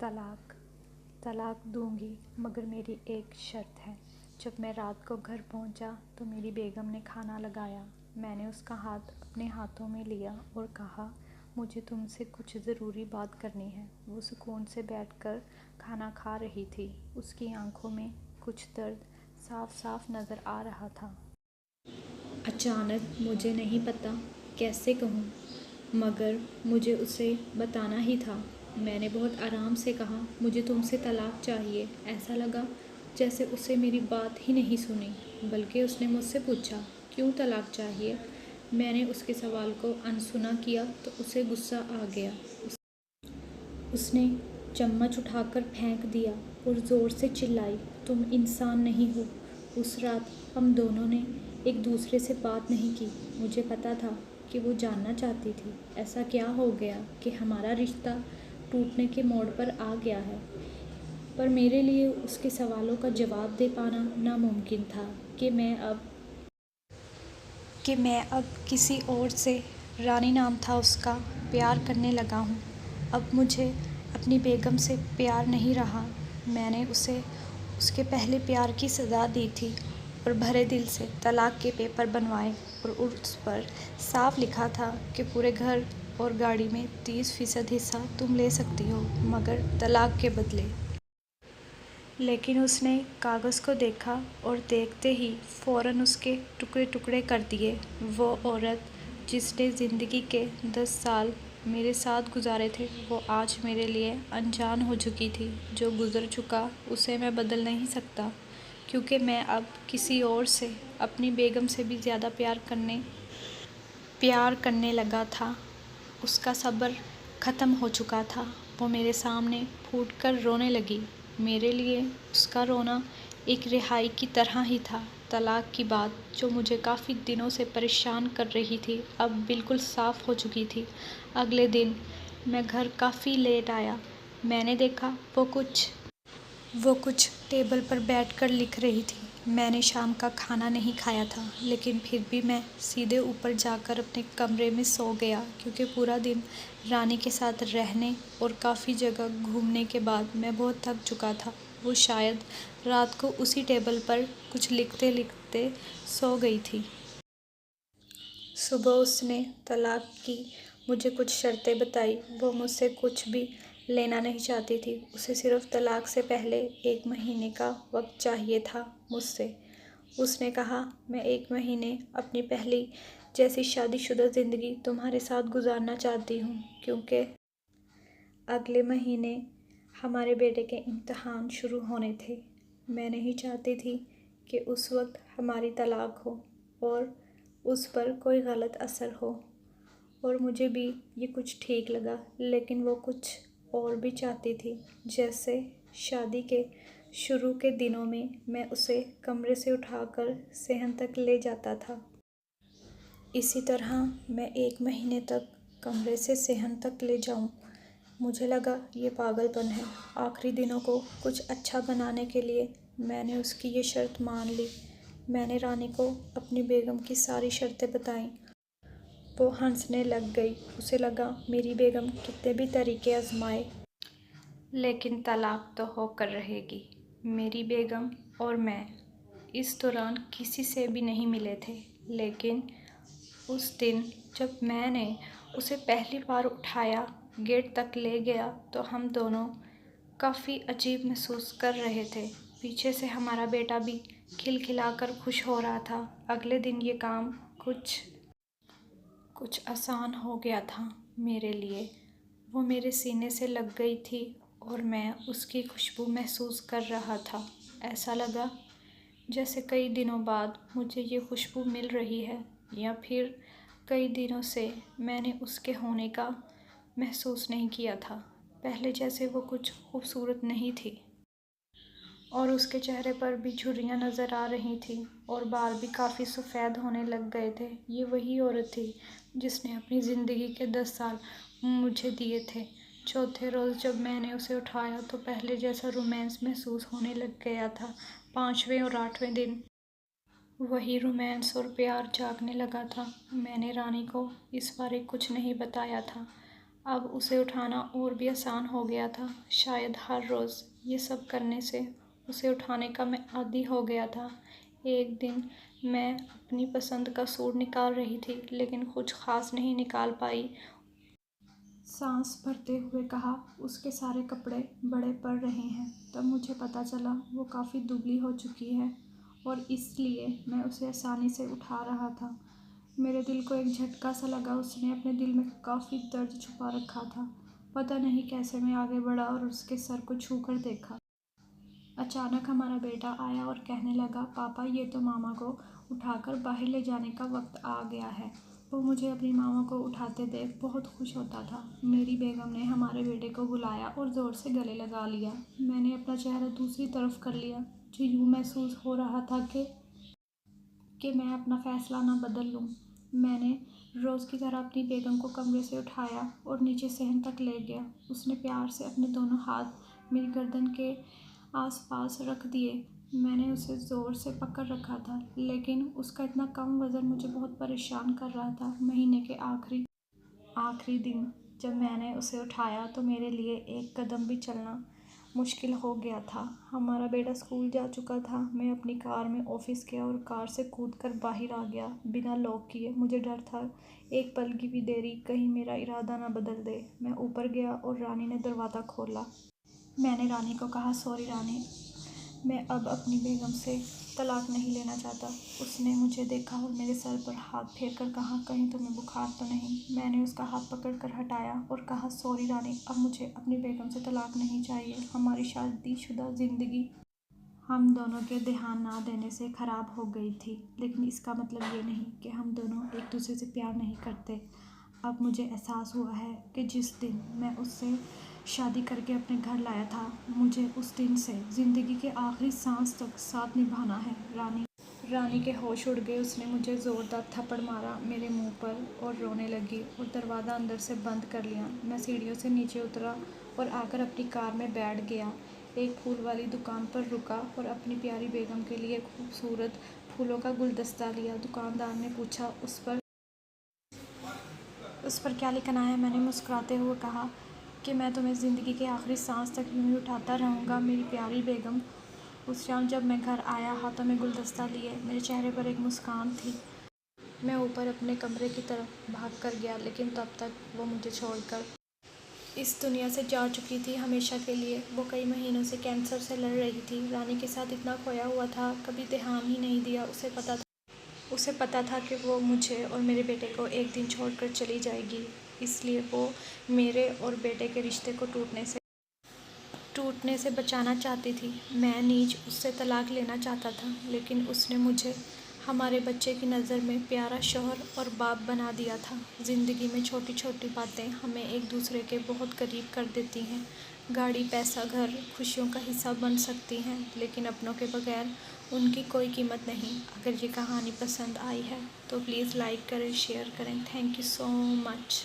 तलाक तलाक दूंगी, मगर मेरी एक शर्त है। जब मैं रात को घर पहुंचा तो मेरी बेगम ने खाना लगाया। मैंने उसका हाथ अपने हाथों में लिया और कहा, मुझे तुमसे कुछ ज़रूरी बात करनी है। वो सुकून से बैठकर खाना खा रही थी। उसकी आंखों में कुछ दर्द साफ साफ नज़र आ रहा था। अचानक मुझे नहीं पता कैसे कहूँ, मगर मुझे उसे बताना ही था। मैंने बहुत आराम से कहा, मुझे तुमसे तलाक चाहिए। ऐसा लगा जैसे उसे मेरी बात ही नहीं सुनी, बल्कि उसने मुझसे पूछा, क्यों तलाक चाहिए। मैंने उसके सवाल को अनसुना किया तो उसे गुस्सा आ गया। उसने चम्मच उठाकर फेंक दिया और ज़ोर से चिल्लाई, तुम इंसान नहीं हो। उस रात हम दोनों ने एक दूसरे से बात नहीं की। मुझे पता था कि वो जानना चाहती थी, ऐसा क्या हो गया कि हमारा रिश्ता टूटने के मोड़ पर आ गया है। पर मेरे लिए उसके सवालों का जवाब दे पाना नामुमकिन था कि मैं अब किसी और से, रानी नाम था उसका, प्यार करने लगा हूँ। अब मुझे अपनी बेगम से प्यार नहीं रहा। मैंने उसे उसके पहले प्यार की सज़ा दी थी और भरे दिल से तलाक के पेपर बनवाए और उस पर साफ लिखा था कि पूरे घर और गाड़ी में 30% हिस्सा तुम ले सकती हो, मगर तलाक के बदले। लेकिन उसने कागज़ को देखा और देखते ही फ़ौरन उसके टुकड़े टुकड़े कर दिए। वो औरत जिसने ज़िंदगी के 10 साल मेरे साथ गुजारे थे, वो आज मेरे लिए अनजान हो चुकी थी। जो गुज़र चुका उसे मैं बदल नहीं सकता, क्योंकि मैं अब किसी और से, अपनी बेगम से भी ज़्यादा प्यार करने लगा था। उसका सब्र ख़त्म हो चुका था। वो मेरे सामने फूटकर रोने लगी। मेरे लिए उसका रोना एक रिहाई की तरह ही था। तलाक की बात, जो मुझे काफ़ी दिनों से परेशान कर रही थी, अब बिल्कुल साफ़ हो चुकी थी। अगले दिन मैं घर काफ़ी लेट आया। मैंने देखा वो कुछ टेबल पर बैठकर लिख रही थी। मैंने शाम का खाना नहीं खाया था, लेकिन फिर भी मैं सीधे ऊपर जाकर अपने कमरे में सो गया, क्योंकि पूरा दिन रानी के साथ रहने और काफ़ी जगह घूमने के बाद मैं बहुत थक चुका था। वो शायद रात को उसी टेबल पर कुछ लिखते लिखते सो गई थी। सुबह उसने तलाक की मुझे कुछ शर्तें बताई। वो मुझसे कुछ भी लेना नहीं चाहती थी। उसे सिर्फ तलाक से पहले 1 महीने का वक्त चाहिए था मुझसे। उसने कहा, मैं 1 महीने अपनी पहली जैसी शादीशुदा ज़िंदगी तुम्हारे साथ गुजारना चाहती हूँ, क्योंकि अगले महीने हमारे बेटे के इम्तिहान शुरू होने थे। मैं नहीं चाहती थी कि उस वक्त हमारी तलाक हो और उस पर कोई गलत असर हो। और मुझे भी ये कुछ ठीक लगा, लेकिन वो कुछ और भी चाहती थी। जैसे शादी के शुरू के दिनों में मैं उसे कमरे से उठाकर सेहन तक ले जाता था, इसी तरह मैं 1 महीने तक कमरे से सेहन तक ले जाऊं। मुझे लगा ये पागलपन है। आखिरी दिनों को कुछ अच्छा बनाने के लिए मैंने उसकी ये शर्त मान ली। मैंने रानी को अपनी बेगम की सारी शर्तें बताईं। वो हंसने लग गई। उसे लगा मेरी बेगम कितने भी तरीके आजमाए, लेकिन तलाक तो होकर रहेगी। मेरी बेगम और मैं इस दौरान किसी से भी नहीं मिले थे, लेकिन उस दिन जब मैंने उसे पहली बार उठाया, गेट तक ले गया, तो हम दोनों काफ़ी अजीब महसूस कर रहे थे। पीछे से हमारा बेटा भी खिलखिलाकर खुश हो रहा था। अगले दिन ये काम कुछ आसान हो गया था मेरे लिए। वो मेरे सीने से लग गई थी और मैं उसकी खुशबू महसूस कर रहा था। ऐसा लगा जैसे कई दिनों बाद मुझे ये खुशबू मिल रही है, या फिर कई दिनों से मैंने उसके होने का महसूस नहीं किया था। पहले जैसे वो कुछ खूबसूरत नहीं थी और उसके चेहरे पर भी झुर्रियाँ नज़र आ रही थीं और बाल भी काफ़ी सफ़ेद होने लग गए थे। ये वही औरत थी जिसने अपनी ज़िंदगी के 10 साल मुझे दिए थे। चौथे रोज़ जब मैंने उसे उठाया तो पहले जैसा रोमांस महसूस होने लग गया था। 5वें और 8वें दिन वही रोमांस और प्यार जागने लगा था। मैंने रानी को इस बारे कुछ नहीं बताया था। अब उसे उठाना और भी आसान हो गया था। शायद हर रोज़ ये सब करने से उसे उठाने का मैं आदी हो गया था। एक दिन मैं अपनी पसंद का सूट निकाल रही थी, लेकिन कुछ ख़ास नहीं निकाल पाई। सांस भरते हुए कहा, उसके सारे कपड़े बड़े पड़ रहे हैं। तब मुझे पता चला वो काफ़ी दुबली हो चुकी है और इसलिए मैं उसे आसानी से उठा रहा था। मेरे दिल को एक झटका सा लगा। उसने अपने दिल में काफ़ी दर्द छुपा रखा था। पता नहीं कैसे मैं आगे बढ़ा और उसके सर को छू कर देखा। अचानक हमारा बेटा आया और कहने लगा, पापा ये तो मामा को उठाकर बाहर ले जाने का वक्त आ गया है। वो मुझे अपनी मामा को उठाते देख बहुत खुश होता था। मेरी बेगम ने हमारे बेटे को बुलाया और ज़ोर से गले लगा लिया। मैंने अपना चेहरा दूसरी तरफ कर लिया। मुझे यूँ महसूस हो रहा था कि मैं अपना फ़ैसला ना बदल लूँ। मैंने रोज़ की तरह अपनी बेगम को कमरे से उठाया और नीचे सहन तक ले गया। उसने प्यार से अपने दोनों हाथ मेरी गर्दन के आसपास रख दिए। मैंने उसे ज़ोर से पकड़ रखा था, लेकिन उसका इतना कम वज़न मुझे बहुत परेशान कर रहा था। महीने के आखिरी दिन जब मैंने उसे उठाया तो मेरे लिए एक कदम भी चलना मुश्किल हो गया था। हमारा बेटा स्कूल जा चुका था। मैं अपनी कार में ऑफिस गया और कार से कूदकर बाहर आ गया बिना लॉक किए। मुझे डर था एक पल की भी देरी कहीं मेरा इरादा ना बदल दे। मैं ऊपर गया और रानी ने दरवाज़ा खोला। मैंने रानी को कहा, सॉरी रानी, मैं अब अपनी बेगम से तलाक नहीं लेना चाहता। उसने मुझे देखा और मेरे सर पर हाथ फेर कर कहा, कहीं तुम्हें बुखार तो नहीं। मैंने उसका हाथ पकड़कर हटाया और कहा, सॉरी रानी, अब मुझे अपनी बेगम से तलाक नहीं चाहिए। हमारी शादीशुदा ज़िंदगी हम दोनों के ध्यान ना देने से ख़राब हो गई थी, लेकिन इसका मतलब ये नहीं कि हम दोनों एक दूसरे से प्यार नहीं करते। अब मुझे एहसास हुआ है कि जिस दिन मैं उससे शादी करके अपने घर लाया था, मुझे उस दिन से ज़िंदगी के आखिरी सांस तक साथ निभाना है। रानी के होश उड़ गए। उसने मुझे ज़ोरदार थप्पड़ मारा मेरे मुंह पर और रोने लगी और दरवाज़ा अंदर से बंद कर लिया। मैं सीढ़ियों से नीचे उतरा और आकर अपनी कार में बैठ गया। एक फूल वाली दुकान पर रुका और अपनी प्यारी बेगम के लिए खूबसूरत फूलों का गुलदस्ता लिया। दुकानदार ने पूछा, उस पर क्या लिखना है? मैंने मुस्कुराते हुए कहा कि मैं तुम्हें ज़िंदगी के आखिरी सांस तक यूं ही उठाता रहूँगा, मेरी प्यारी बेगम। उस शाम जब मैं घर आया, हाथों में गुलदस्ता लिए, मेरे चेहरे पर एक मुस्कान थी। मैं ऊपर अपने कमरे की तरफ भाग कर गया, लेकिन तब तक वो मुझे छोड़कर इस दुनिया से जा चुकी थी हमेशा के लिए। वो कई महीनों से कैंसर से लड़ रही थी। रानी के साथ इतना खोया हुआ था, कभी ध्यान ही नहीं दिया। उसे पता था कि वो मुझे और मेरे बेटे को एक दिन छोड़कर चली जाएगी, इसलिए वो मेरे और बेटे के रिश्ते को टूटने से बचाना चाहती थी। मैं नीच उससे तलाक लेना चाहता था, लेकिन उसने मुझे हमारे बच्चे की नज़र में प्यारा शौहर और बाप बना दिया था। ज़िंदगी में छोटी छोटी बातें हमें एक दूसरे के बहुत करीब कर देती हैं। गाड़ी, पैसा, घर खुशियों का हिस्सा बन सकती हैं, लेकिन अपनों के बगैर उनकी कोई कीमत नहीं। अगर ये कहानी पसंद आई है तो प्लीज़ लाइक करें, शेयर करें। Thank you so much.